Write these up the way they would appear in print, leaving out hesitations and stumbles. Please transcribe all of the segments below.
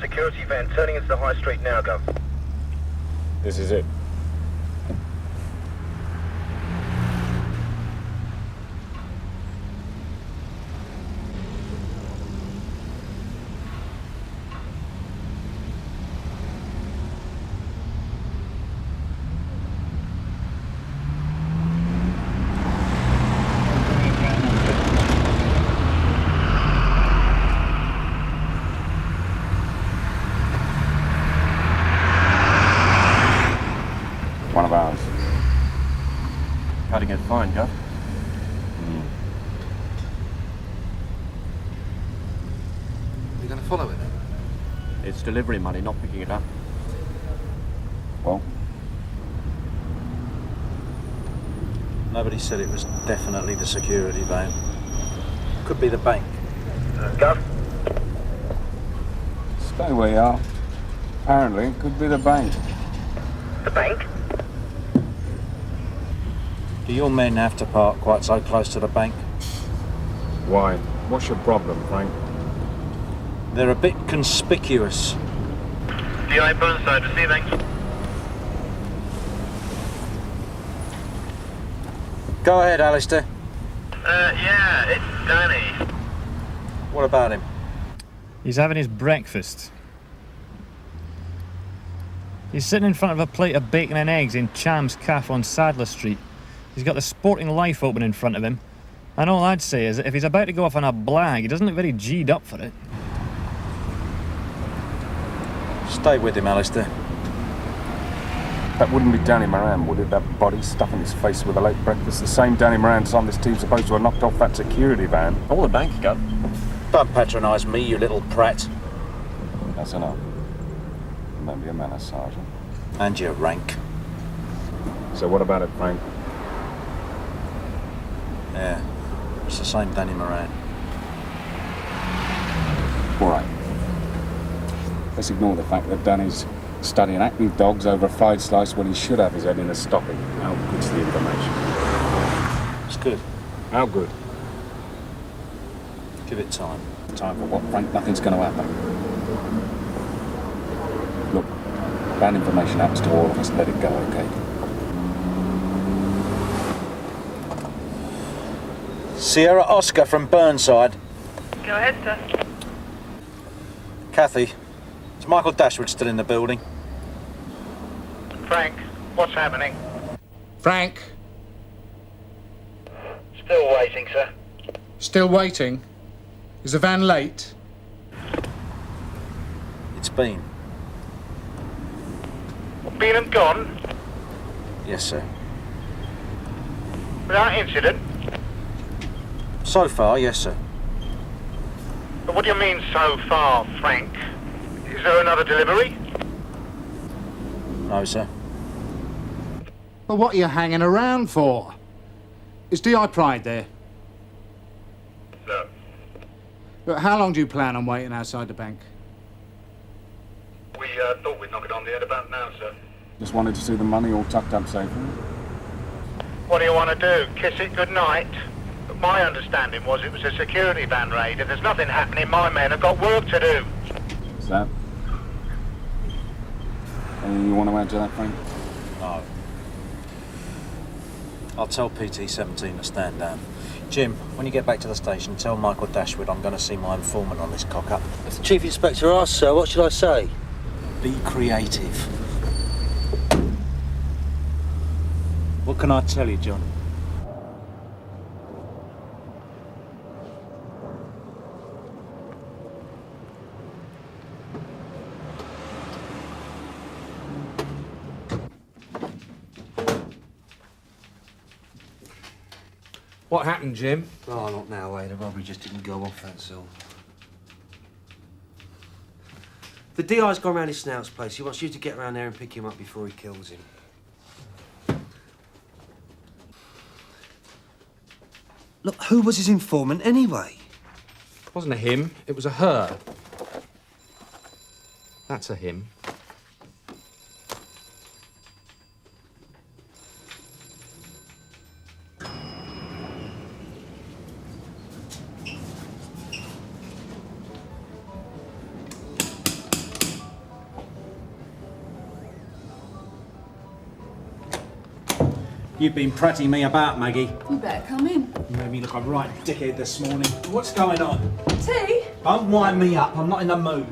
security van turning into the high street now, Gov. This is it. One of ours. Cutting it fine, Gov. You're going to follow it then? It's delivery money, not picking it up. Well, Nobody said it was definitely the security van. Could be the bank. Gov? stay where you are. Apparently, it could be the bank. The bank? Do your men have to park quite so close to the bank? Why? What's your problem, Frank? They're a bit conspicuous. DI Burnside receiving. Go ahead, Alistair. Yeah, it's Danny. What about him? He's having his breakfast. He's sitting in front of a plate of bacon and eggs in Cham's Cafe on Sadler Street. He's got the Sporting Life open in front of him. And all I'd say is that if he's about to go off on a blag, he doesn't look very G'd up for it. Stay with him, Alistair. That wouldn't be Danny Moran, would it? That body stuffing his face with a late breakfast. The same Danny Moran son this team's supposed to have knocked off that security van. Or the bank, Gov. Don't patronise me, you little prat. That's enough. Maybe a manner, Sergeant. And your rank. So what about it, Frank? Yeah, it's the same Danny Moran. All right. Let's ignore the fact that Danny's studying active dogs over a fried slice when he should have his head in a stocking. How good's the information? It's good. How good? Give it time. Time for what, Frank? Nothing's going to happen. Look, bad information happens to all of us. Let it go, okay? Sierra Oscar from Burnside. Go ahead, sir. Kathy, is Michael Dashwood still in the building? Frank, what's happening? Frank, Still waiting, sir. still waiting? Is the van late? It's been. Been and gone? Yes, sir. Without incident? So far, yes, sir. But what do you mean, so far, Frank? Is there another delivery? No, sir. Well, what are you hanging around for? Is DI Pride there? No. Look, how long do you plan on waiting outside the bank? We thought we'd knock it on the head about now, sir. Just wanted to see the money all tucked up safely. What do you want to do? Kiss it goodnight? But my understanding was it was a security van raid. If there's nothing happening, my men have got work to do. Is that? Anything you want to add to that, Frank? No. I'll tell PT-17 to stand down. Jim, when you get back to the station, tell Michael Dashwood I'm going to see my informant on this cock-up. If the Chief Inspector asks, sir, what should I say? Be creative. What can I tell you, John? What happened, Jim? Oh, not now, eh? The robbery just didn't go off, that's all. The DI's gone round his snout's place. He wants you to get round there and pick him up before he kills him. Look, who was his informant anyway? It wasn't a him, it was a her. That's a him. You've been prattling me about, Maggie. You better come in. You made me look a right dickhead this morning. What's going on? Tea? Don't wind me up. I'm not in the mood.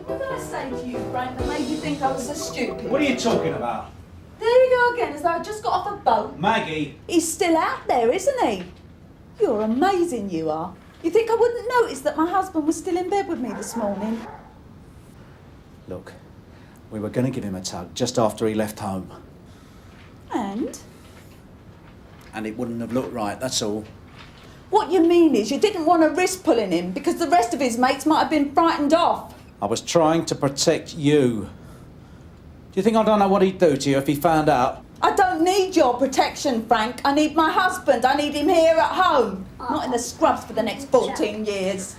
What did I say to you, Frank, that made you think I was so stupid? What are you talking about? There you go again, as though I just got off a boat. Maggie! He's still out there, isn't he? You're amazing, you are. You think I wouldn't notice that my husband was still in bed with me this morning? Look, we were going to give him a tug just after he left home. And? And it wouldn't have looked right, that's all. What you mean is you didn't want to risk pulling him because the rest of his mates might have been frightened off. I was trying to protect you. Do you think I don't know what he'd do to you if he found out? I don't need your protection, Frank. I need my husband. I need him here at home. Not in the scrubs for the next 14 years.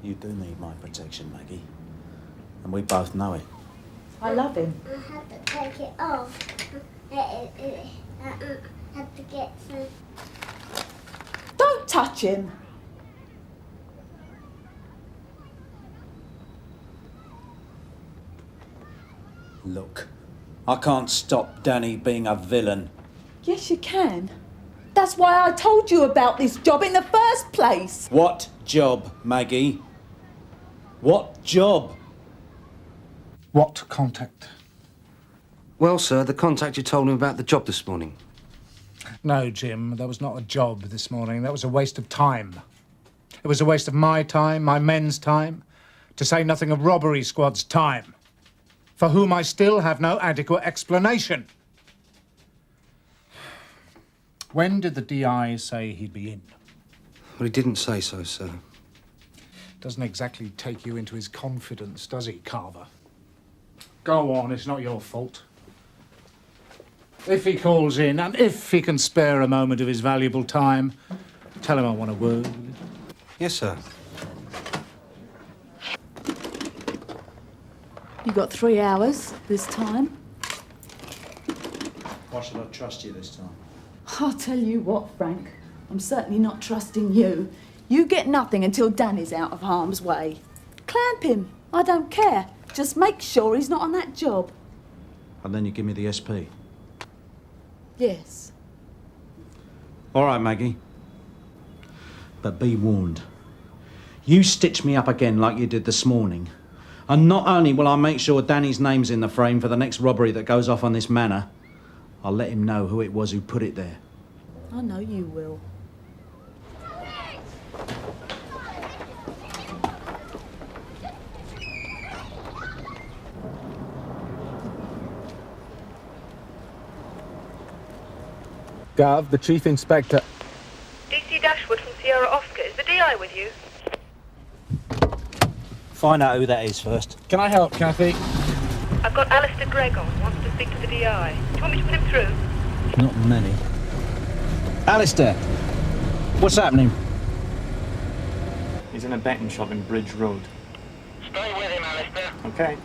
You do need my protection, Maggie. And we both know it. I love him. I had to take it off. I had to get some. Don't touch him. Look, I can't stop Danny being a villain. Yes, you can. That's why I told you about this job in the first place. What job, Maggie? What job? What contact? Well, sir, the contact you told him about the job this morning. No, Jim, that was not a job this morning. That was a waste of time. It was a waste of my time, my men's time, to say nothing of robbery squad's time, for whom I still have no adequate explanation. When did the DI say he'd be in? Well, he didn't say so, sir. Doesn't exactly take you into his confidence, does he, Carver? Go on, it's not your fault. If he calls in, and if he can spare a moment of his valuable time, tell him I want a word. Yes, sir. You got 3 hours this time. Why should I trust you this time? I'll tell you what, Frank. I'm certainly not trusting you. You get nothing until Danny's out of harm's way. Clamp him. I don't care. Just make sure he's not on that job. And then you give me the SP. Yes. All right, Maggie. But be warned. You stitch me up again like you did this morning, and not only will I make sure Danny's name's in the frame for the next robbery that goes off on this manor, I'll let him know who it was who put it there. I know you will. Gav, the Chief Inspector. DC Dashwood from Sierra Oscar. Is the DI with you? Find out who that is first. Can I help, Kathy? I've got Alistair Gregg on. Wants to speak to the DI. Do you want me to put him through? Not many. Alistair, what's happening? He's in a betting shop in Bridge Road. Stay with him, Alistair. Okay.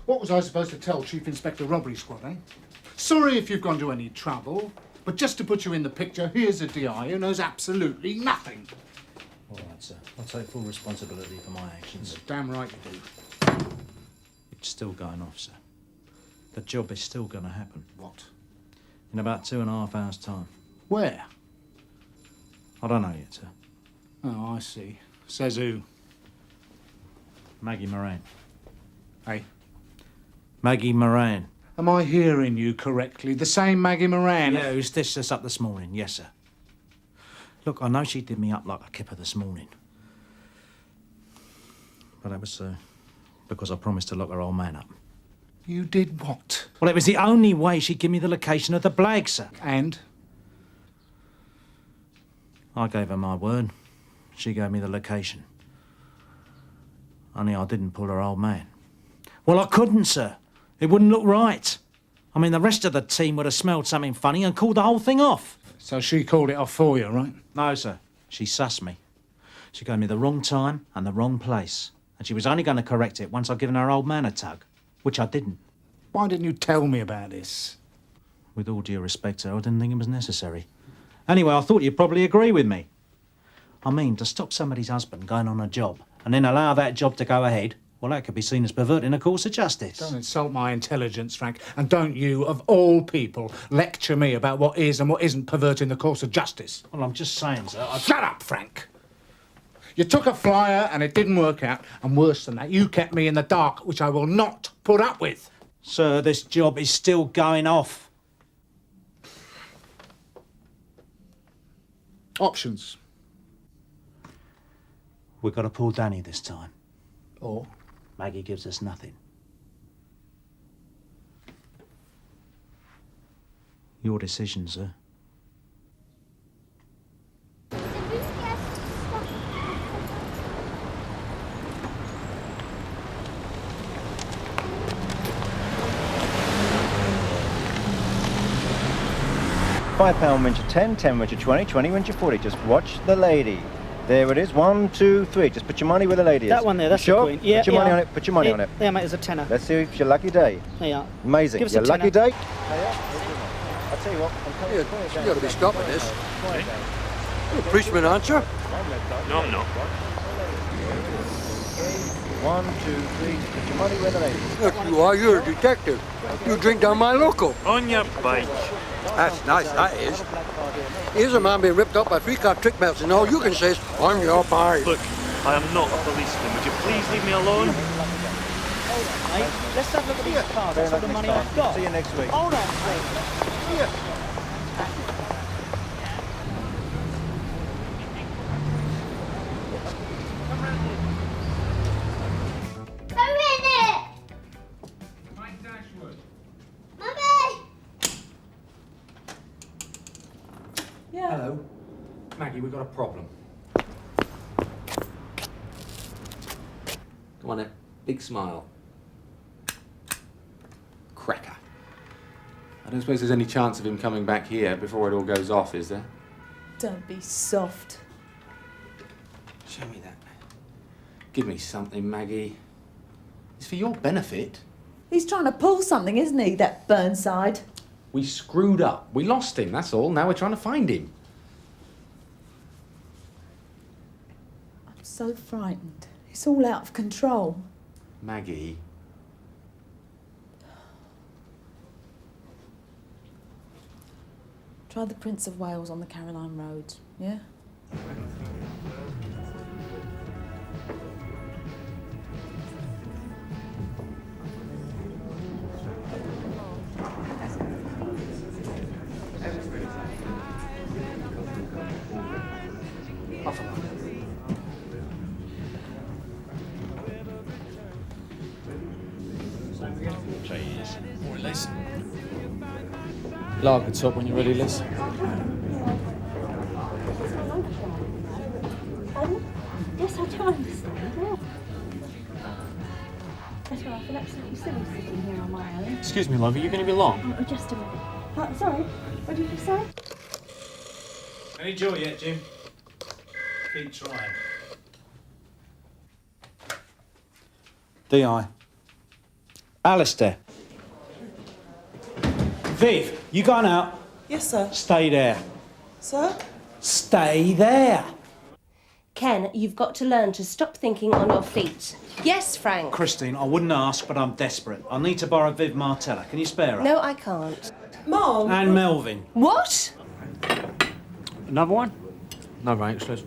What was I supposed to tell Chief Inspector Robbery Squad, eh? Sorry if you've gone to any trouble, but just to put you in the picture, here's a DI who knows absolutely nothing. All right, sir. I'll take full responsibility for my actions. Damn right you do. It's still going off, sir. The job is still going to happen. What? In about 2.5 hours' time. Where? I don't know yet, sir. Oh, I see. Says who? Maggie Moran. Hey? Maggie Moran. Am I hearing you correctly? The same Maggie Moran? Yeah, who stitched us up this morning. Yes, sir. Look, I know she did me up like a kipper this morning. But that was because I promised to lock her old man up. You did what? Well, it was the only way she'd give me the location of the blag, sir. And? I gave her my word. She gave me the location. Only I didn't pull her old man. Well, I couldn't, sir. It wouldn't look right. I mean, the rest of the team would have smelled something funny and called the whole thing off. So she called it off for you, right? No, sir. She sussed me. She gave me the wrong time and the wrong place. And she was only going to correct it once I'd given her old man a tug, which I didn't. Why didn't you tell me about this? With all due respect, sir, I didn't think it was necessary. Anyway, I thought you'd probably agree with me. I mean, to stop somebody's husband going on a job and then allow that job to go ahead, well, that could be seen as perverting a course of justice. Don't insult my intelligence, Frank. And don't you, of all people, lecture me about what is and what isn't perverting the course of justice. Well, I'm just saying, sir. Shut up, Frank! You took a flyer and it didn't work out, and worse than that, you kept me in the dark, which I will not put up with. Sir, this job is still going off. Options. We've got to pull Danny this time. Or? Maggie gives us nothing. Your decision, sir. £5 wins you 10, 10 wins you 20, 20 wins you 40. Just watch the lady. There it is. 1, 2, 3. Just put your money where the lady is. That one there, that's sure? the queen. Yeah, put your money on it. Put your money on it. Yeah, mate, there's a tenner. Let's see if it's your lucky day. There you are. Amazing. Give us your a lucky tenner. day. I'll tell you what. You got to be stopping this. You're a policeman, aren't you? No, I'm not. 1, 2, 3. Just put your money where the lady is. Yes, you are. You're a detective. You drink down my local. On your bike. That's nice, that is. Here's a man being ripped up by three-car trick belts, and all you can say is, on your bike. Look, I am not a policeman. Would you please leave me alone? Mate, let's have a look at these cards. That's all the money I've got. See you next week. Hold on, please. Here. Hello. Maggie, we've got a problem. Come on then. Big smile. Cracker. I don't suppose there's any chance of him coming back here before it all goes off, is there? Don't be soft. Show me that. Give me something, Maggie. It's for your benefit. He's trying to pull something, isn't he, that Burnside? We screwed up. We lost him, that's all. Now we're trying to find him. I'm so frightened. It's all out of control. Maggie. Try the Prince of Wales on the Caroline Road, yeah? Cheers. Or Liz. Lager top when you're ready, Liz. Yes, I do understand. Yeah. That's why I feel absolutely silly sitting here on my own. Excuse me, love, are you going to be long? Oh, just a minute. Sorry, what did you say? Any joy yet, Jim? Keep trying. D.I. Alistair. Viv, you going out? Yes, sir. Stay there. Sir? Stay there. Ken, you've got to learn to stop thinking on your feet. Yes, Frank. Christine, I wouldn't ask, but I'm desperate. I need to borrow Viv Martella. Can you spare her? No, I can't. Mom! And Melvin. What? Another one? No thanks, Liz.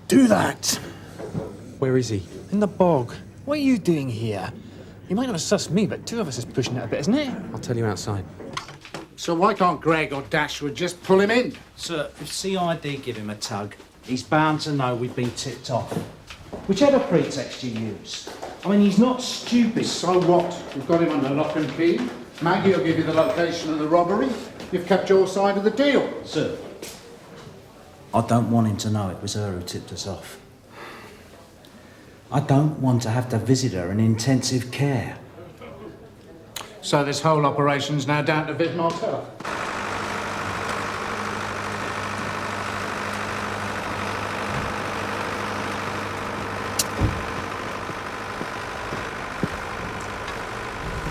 Do that! Where is he? In the bog. What are you doing here? You might not have sussed me, but two of us is pushing it a bit, isn't it? I'll tell you outside. So why can't Greg or Dashwood just pull him in? Sir, if CID give him a tug, he's bound to know we've been tipped off. Whichever pretext you use. I mean, he's not stupid. So what? We've got him under lock and key. Maggie will give you the location of the robbery. You've kept your side of the deal. Sir, I don't want him to know it was her who tipped us off. I don't want to have to visit her in intensive care. So this whole operation's now down to Viv Martel.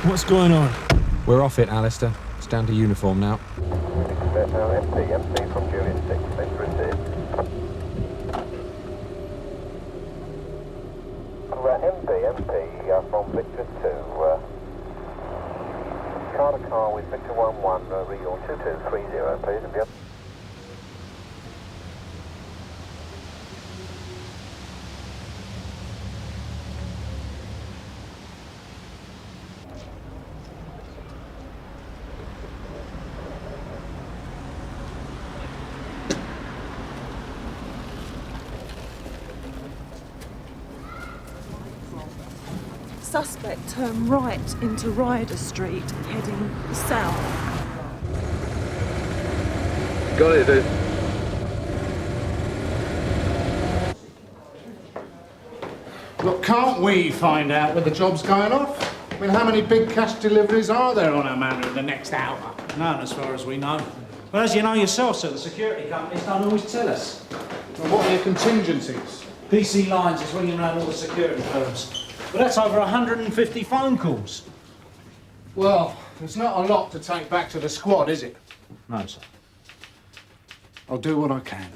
What's going on? We're off it, Alistair. It's down to uniform now. MP from Juliet 6, please proceed. MP from Victor 2. Car to car with Victor 11, Real 2230, please. If you Suspect turned right into Ryder Street, heading south. Got it, dude. Look, can't we find out where the job's going off? I mean, how many big cash deliveries are there on our manor in the next hour? None, as far as we know. But as you know yourself, sir, the security companies don't always tell us. Well, what are your contingencies? PC Lines is ringing around all the security firms. But that's over 150 phone calls. Well, there's not a lot to take back to the squad, is it? No, sir. I'll do what I can.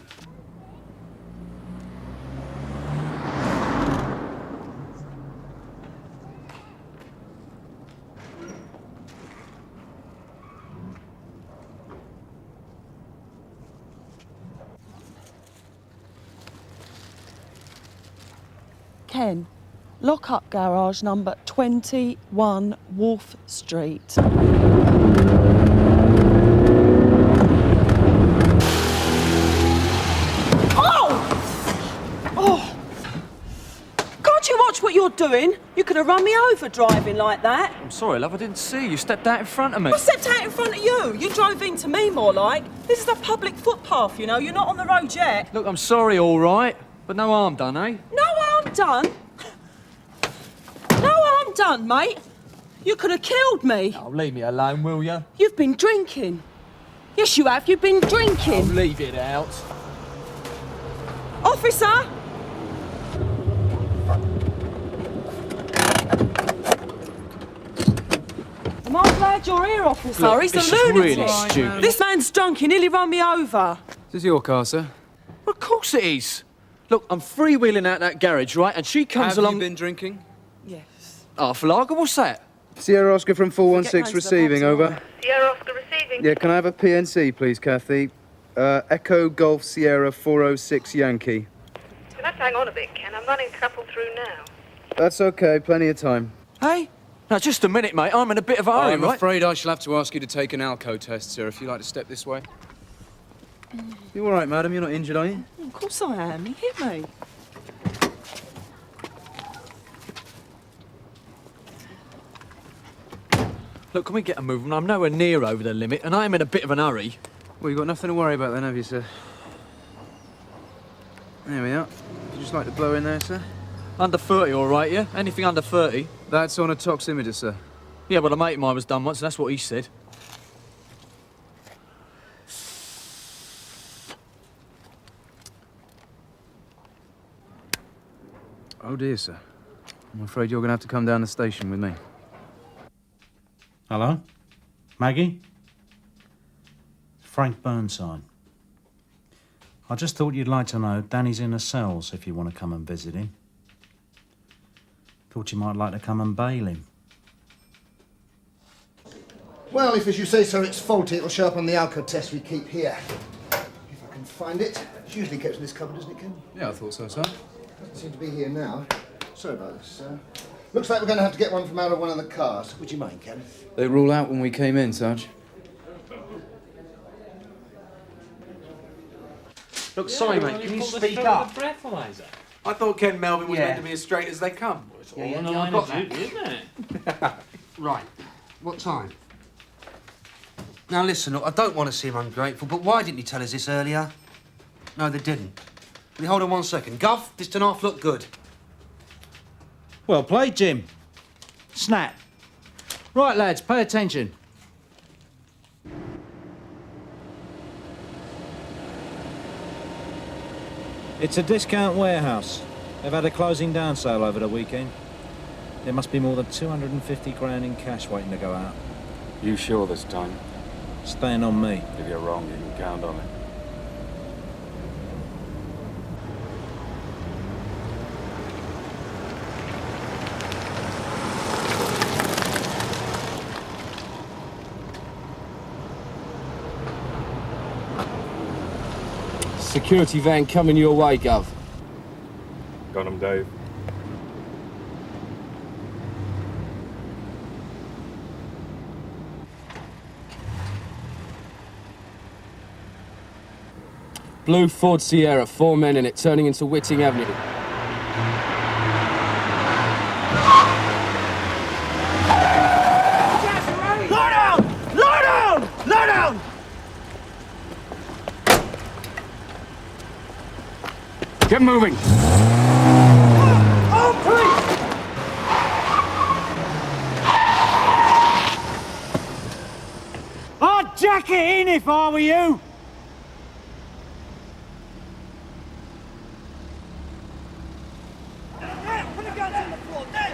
Ken, lock up garage number 21 Wolf Street. Can't you watch what you're doing? You could have run me over driving like that. I'm sorry, love, I didn't see you. You stepped out in front of me. I stepped out in front of you. You drove into me more like. This is a public footpath, you know. You're not on the road yet. Look, I'm sorry, all right. But no harm done, eh? No harm done. No harm done, mate. You could have killed me. Oh, leave me alone, will you? You've been drinking. Yes, you have. You've been drinking. Oh, leave it out. Officer! Am I glad you're here, officer? Look, He's this a is lunatic. really stupid. This man's drunk. He nearly run me over. This is your car, sir? Well, of course it is. Look, I'm freewheeling out that garage, right? And she comes along... Have you been drinking? Yes. Half a lager, what's that? Sierra Oscar from 416 receiving, over. Sierra Oscar receiving. Yeah, can I have a PNC, please, Kathy? Echo Golf Sierra 406 Yankee. You'll have to hang on a bit, Ken. I'm running a couple through now. That's okay, plenty of time. Hey? Now, just a minute, mate. I'm in a bit of a hurry, I'm right? afraid I shall have to ask you to take an alco test, sir, if you'd like to step this way. You all right, madam? You're not injured, are you? Of course I am. He hit me. Look, can we get a move? I'm nowhere near over the limit, and I am in a bit of an hurry. Well, you've got nothing to worry about then, have you, sir? There we are. Would you just like to blow in there, sir? Under 30, all right, yeah? Anything under 30? That's on a toximeter, sir. Yeah, well, a mate of mine was done once, and that's what he said. Oh, dear, sir. I'm afraid you're going to have to come down the station with me. Hello? Maggie? Frank Burnside. I just thought you'd like to know Danny's in the cells if you want to come and visit him. Thought you might like to come and bail him. Well, if as you say so it's faulty, it'll show up on the alco test we keep here. If I can find it. It's usually kept in this cupboard, isn't it, Ken? Yeah, I thought so, sir. Doesn't seem to be here now. Sorry about this, sir. Looks like we're going to have to get one from out of one of the cars. Would you mind, Ken? They rule out when we came in, Sarge. Look, sorry, mate, can you speak up? breathalyzer. I thought Ken Melvin was Yeah. meant to be as straight as they come. It's all in the line of duty, isn't it? Right. What time? Now listen, look, I don't want to seem ungrateful, but why didn't you tell us this earlier? No, they didn't. Will you hold on 1 second? Gov, this don't half look good. Well played, Jim. Snap. Right, lads, pay attention. It's a discount warehouse. They've had a closing down sale over the weekend. There must be more than 250 grand in cash waiting to go out. You sure this time? Staying on me. If you're wrong, you can count on it. Security van coming your way, Gov. Got him, Dave. Blue Ford Sierra, 4 men in it, turning into Whitting Avenue. Lie down! Lie down! Lie down! Get moving! Oh, please! I'd jack it in if I were you! Put the guns on the floor, there!